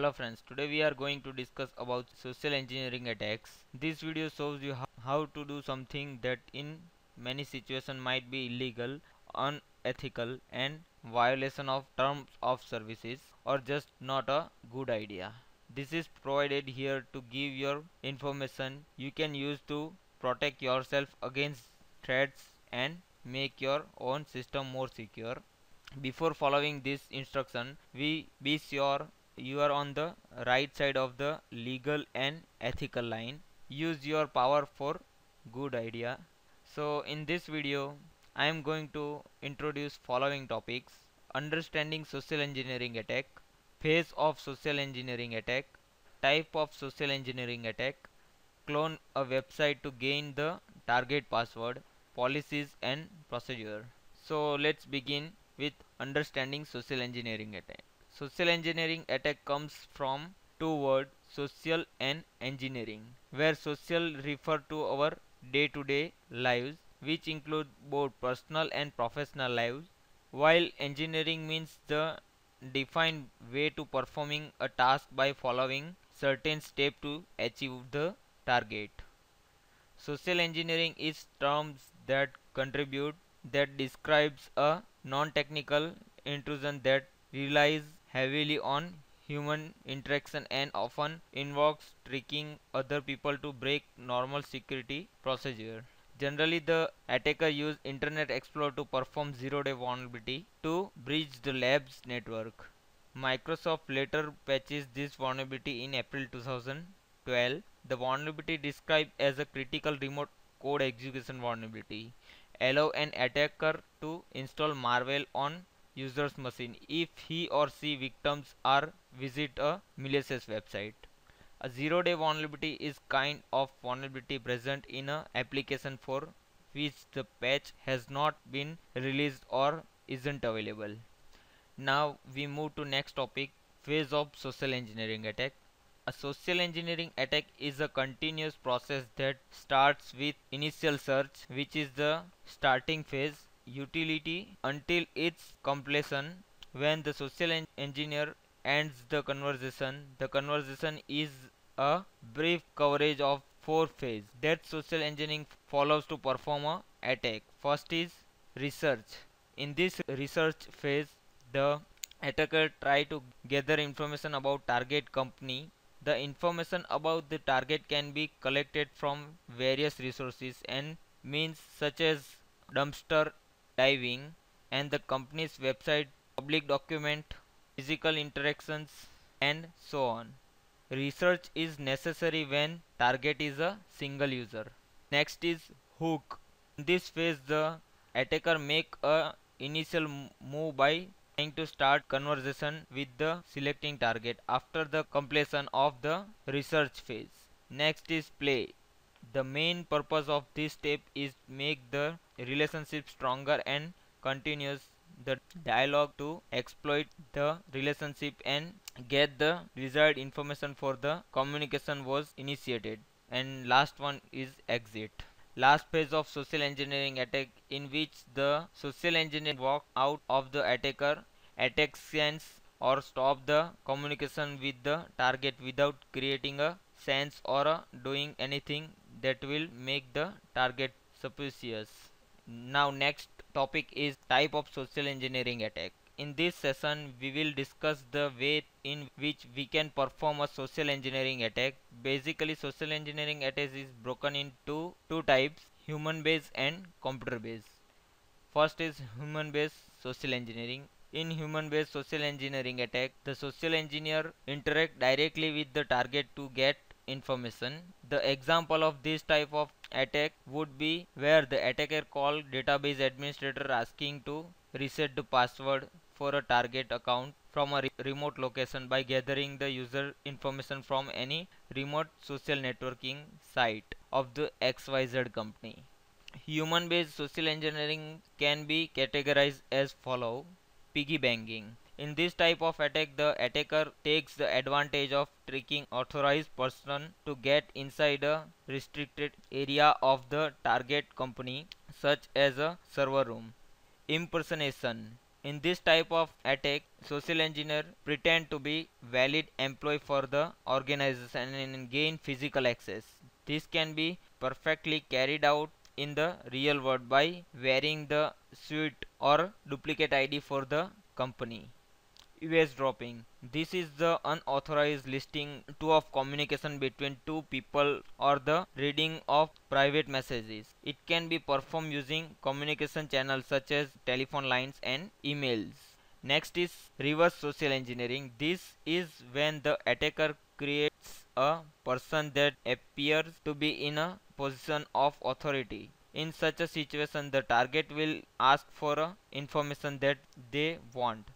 Hello friends, today we are going to discuss about social engineering attacks. This video shows you how to do something that in many situations might be illegal, unethical and violation of terms of services or just not a good idea. This is provided here to give your information you can use to protect yourself against threats and make your own system more secure. Before following this instruction, we be sure you are on the right side of the legal and ethical line. Use your power for good idea. So in this video I am going to introduce following topics: understanding social engineering attack, phase of social engineering attack, type of social engineering attack, clone a website to gain the target password, policies and procedure. So let's begin with understanding social engineering attack. Social engineering attack comes from two words, social and engineering, where social refer to our day-to-day lives, which include both personal and professional lives, while engineering means the defined way to performing a task by following certain steps to achieve the target. Social engineering is terms that contribute that describes a non-technical intrusion that relies heavily on human interaction and often involves tricking other people to break normal security procedure. Generally, the attacker used Internet Explorer to perform zero-day vulnerability to breach the lab's network. Microsoft later patches this vulnerability in April 2012. The vulnerability described as a critical remote code execution vulnerability allow an attacker to install malware on user's machine if he or she victims are visit a malicious website. A zero-day vulnerability is kind of vulnerability present in an application for which the patch has not been released or isn't available. Now we move to next topic, phase of social engineering attack. A social engineering attack is a continuous process that starts with initial search, which is the starting phase, utility until its completion. When the social engineer ends the conversation. The conversation is a brief coverage of four phases that social engineering follows to perform a attack. First is research. In this research phase, the attacker try to gather information about target company. The information about the target can be collected from various resources and means such as dumpster diving and the company's website, public document, physical interactions and so on. Research is necessary when target is a single user. Next is hook. In this phase the attacker make a initial move by trying to start conversation with the selecting target after the completion of the research phase. Next is play. The main purpose of this step is make the relationship stronger and continuous the dialogue to exploit the relationship and get the desired information for the communication was initiated. And last one is exit. Last phase of social engineering attack in which the social engineer walk out of the attacker attacks or stop the communication with the target without creating a sense or doing anything that will make the target suspicious. Now next topic is type of social engineering attack. In this session we will discuss the way in which we can perform a social engineering attack. Basically social engineering attack is broken into two types, human based and computer based. First is human based social engineering. In human based social engineering attack, the social engineer interact directly with the target to get information. The example of this type of attack would be where the attacker call database administrator asking to reset the password for a target account from a remote location by gathering the user information from any remote social networking site of the XYZ company. Human based social engineering can be categorized as follow: piggy banking. In this type of attack, the attacker takes the advantage of tricking authorized person to get inside a restricted area of the target company, such as a server room. Impersonation. In this type of attack, social engineer pretend to be valid employee for the organization and gain physical access. This can be perfectly carried out in the real world by wearing the suit or duplicate ID for the company. US dropping. This is the unauthorized listing to of communication between two people or the reading of private messages. It can be performed using communication channels such as telephone lines and emails. Next is reverse social engineering. This is when the attacker creates a person that appears to be in a position of authority. In such a situation, the target will ask for information that they want.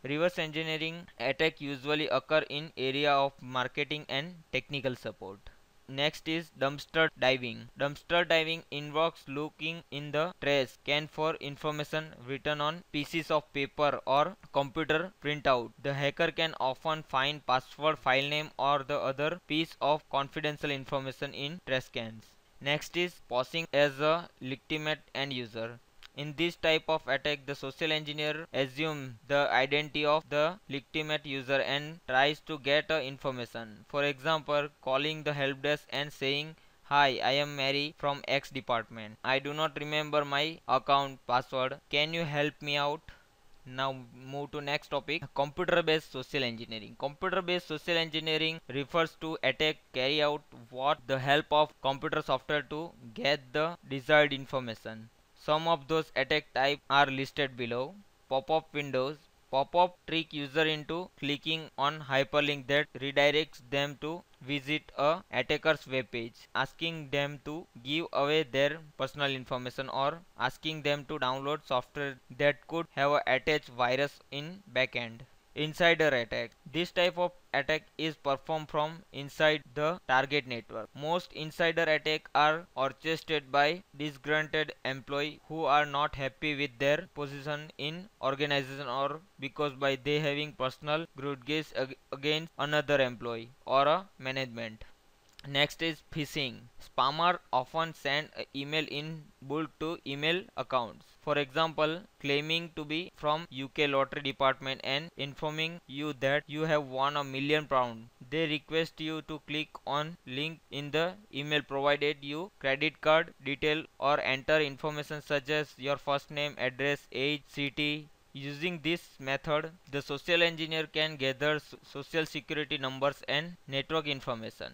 Reverse engineering attack usually occur in area of marketing and technical support. Next is dumpster diving. Dumpster diving involves looking in the trash can for information written on pieces of paper or computer printout. The hacker can often find password, file name or the other piece of confidential information in trash cans. Next is posing as a legitimate end user. In this type of attack, the social engineer assumes the identity of the legitimate user and tries to get information. For example, calling the help desk and saying, "Hi, I am Mary from X department. I do not remember my account password. Can you help me out?" Now move to next topic, computer based social engineering. Computer based social engineering refers to attack carry out with the help of computer software to get the desired information. Some of those attack types are listed below. Pop-up windows. Pop-up trick user into clicking on hyperlink that redirects them to visit a attacker's web page, asking them to give away their personal information or asking them to download software that could have a attached virus in backend. Insider attack. This type of attack is performed from inside the target network. Most insider attacks are orchestrated by disgruntled employees who are not happy with their position in organization or because by they having personal grudges against another employee or a management. Next is phishing. Spammers often send an email in bulk to email accounts. For example, claiming to be from UK lottery department and informing you that you have won £1 million. They request you to click on link in the email provided you credit card detail or enter information such as your first name, address, age, city. Using this method, the social engineer can gather social security numbers and network information.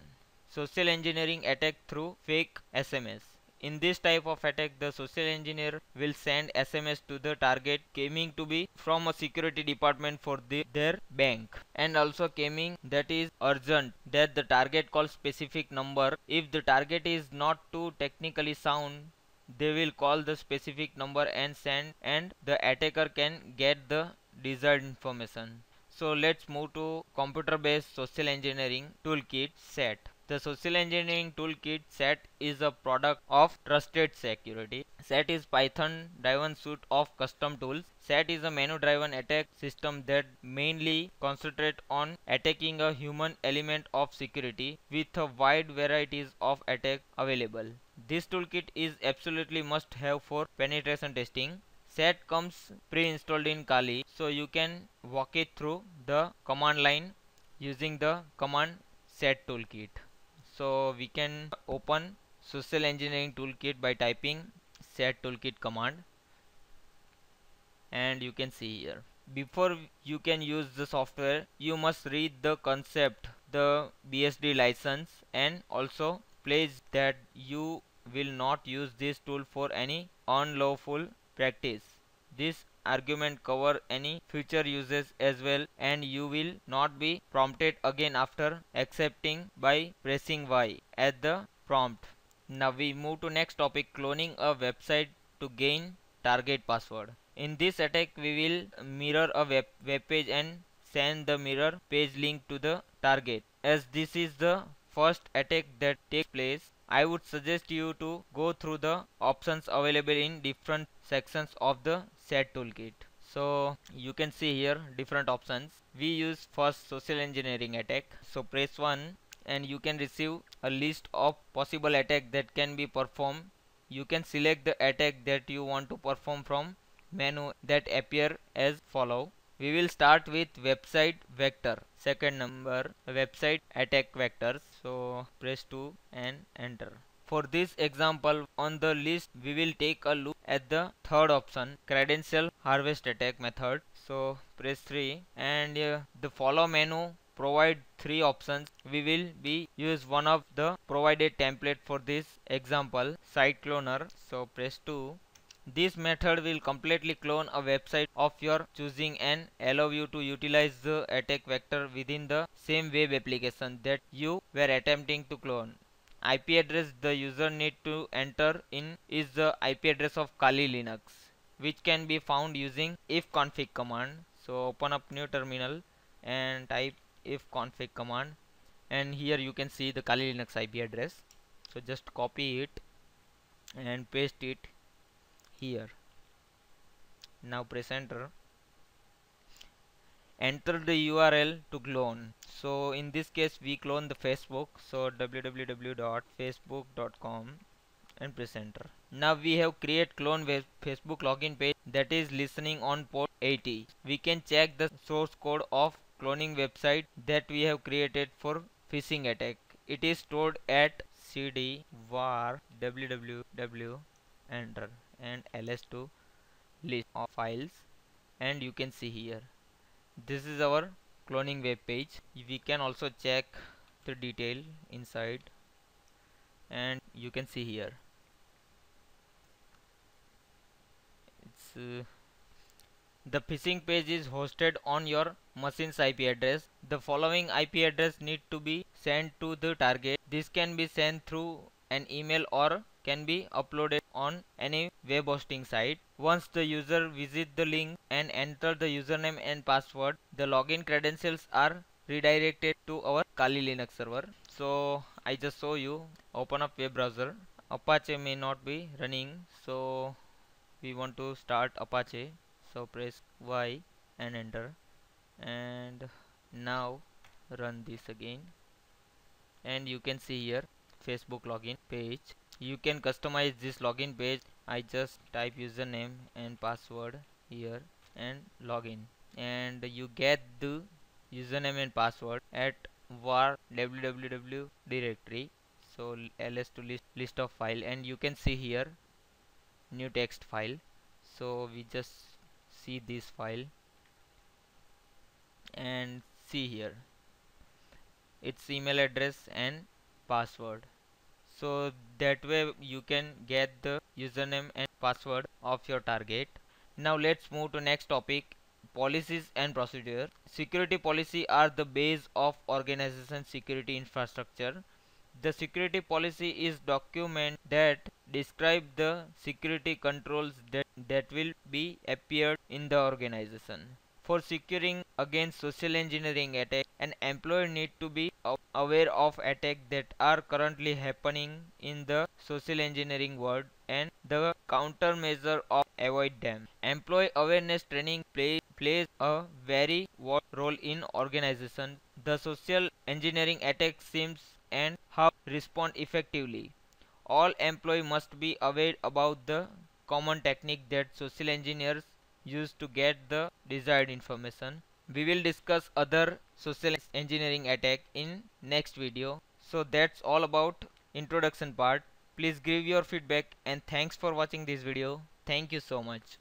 Social engineering attack through fake SMS. In this type of attack, the social engineer will send SMS to the target claiming to be from a security department for their bank and also claiming that is urgent that the target call specific number. If the target is not too technically sound, they will call the specific number and send and the attacker can get the desired information. So let's move to computer based social engineering toolkit SET. The social engineering toolkit SET is a product of Trusted Security. SET is Python driven suite of custom tools. SET is a menu driven attack system that mainly concentrates on attacking a human element of security with a wide varieties of attacks available. This toolkit is absolutely must have for penetration testing. SET comes pre-installed in Kali, so you can walk it through the command line using the command SET toolkit. So we can open social engineering toolkit by typing SET toolkit command and you can see here. Before you can use the software, you must read the concept, the BSD license and also pledge that you will not use this tool for any unlawful practice. This argument cover any future uses as well and you will not be prompted again after accepting by pressing Y at the prompt. Now we move to next topic, cloning a website to gain target password. In this attack we will mirror a web page and send the mirror page link to the target. As this is the first attack that takes place, I would suggest you to go through the options available in different sections of the SET toolkit. So you can see here different options. We use first social engineering attack. So press 1 and you can receive a list of possible attack that can be performed. You can select the attack that you want to perform from menu that appear as follow. We will start with website vector. Second number website attack vectors. So press 2 and enter. For this example on the list we will take a look at the third option, credential harvest attack method. So press 3 and the follow menu provide three options. We will be use one of the provided template for this example, site cloner. So press 2. This method will completely clone a website of your choosing and allow you to utilize the attack vector within the same web application that you were attempting to clone. IP address the user need to enter in is the IP address of Kali Linux, which can be found using ifconfig command. So open up new terminal and type ifconfig command, and here you can see the Kali Linux IP address. So just copy it and paste it here. Now press enter. Enter the URL to clone. So in this case we clone the Facebook, so www.facebook.com and press enter. Now we have create clone web Facebook login page that is listening on port 80. We can check the source code of cloning website that we have created for phishing attack. It is stored at cd var www enter and ls to list of files, and you can see here this is our cloning web page. We can also check the detail inside, and you can see here it's the phishing page is hosted on your machine's IP address. The following IP address need to be sent to the target. This can be sent through an email or can be uploaded on any web hosting site. Once the user visit the link and enter the username and password, the login credentials are redirected to our Kali Linux server. So I just show you. Open up web browser. Apache may not be running, so we want to start Apache. So press Y and enter, and now run this again, and you can see here Facebook login page. You can customize this login page. I just type username and password here and login, and you get the username and password at var www directory. So ls to list of file, and you can see here new text file. So we just see this file and see here its email address and password. So that way you can get the username and password of your target. Now let's move to next topic, policies and procedure. Security policy are the base of organization security infrastructure. The security policy is document that describe the security controls that will be appeared in the organization. For securing against social engineering attack, an employee need to be aware of attacks that are currently happening in the social engineering world and the countermeasure of avoid them. Employee awareness training plays a very wide role in organization. The social engineering attack seems and how to respond effectively. All employees must be aware about the common technique that social engineers use to get the desired information. We will discuss other social engineering attack in next video. So that's all about introduction part. Please give your feedback and thanks for watching this video. Thank you so much.